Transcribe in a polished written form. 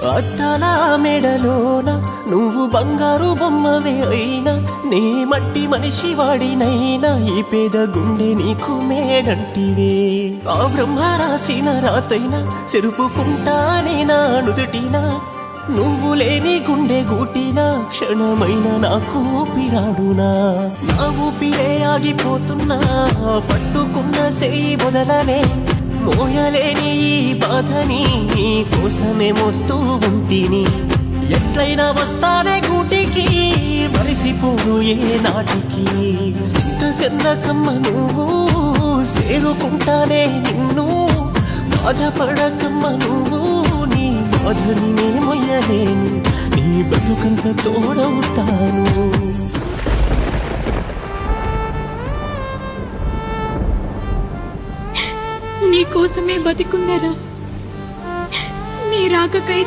అద్దాల మెడలోన నువ్వు బంగారు బొమ్మవే అయినా నీ మట్టి మనిషి వాడినైనా ఈ పేద గుండె నీకు మేడంటివే ఆ బ్రహ్మ రాసిన రాతైనా చెరుపుకుంటానే నా నుదుటినా నువ్వు లేని గుండె గూటినా క్షణమైన నాకు ఊపిరాడునా నా ఊపిరే ఆగిపోతున్నా పట్టుకున్న చెయ్యి వదలనే మోయలేని ఈ బాధని నీ కోసమే మోస్తూ ఉంటిని ఎట్లయినా వస్తానే గూటికి మరిసిపోను ఏ నాటికి సింత సెన్నకమ్మ నువ్వు చేరుకుంటానే నిన్ను బాధపడకమ్మ నువ్వు నీ బాధని నే మొయ్యలేను నీ బతుకంత తోడవుతాను నీ కోసమే బతికున్నరా నీ రాకకై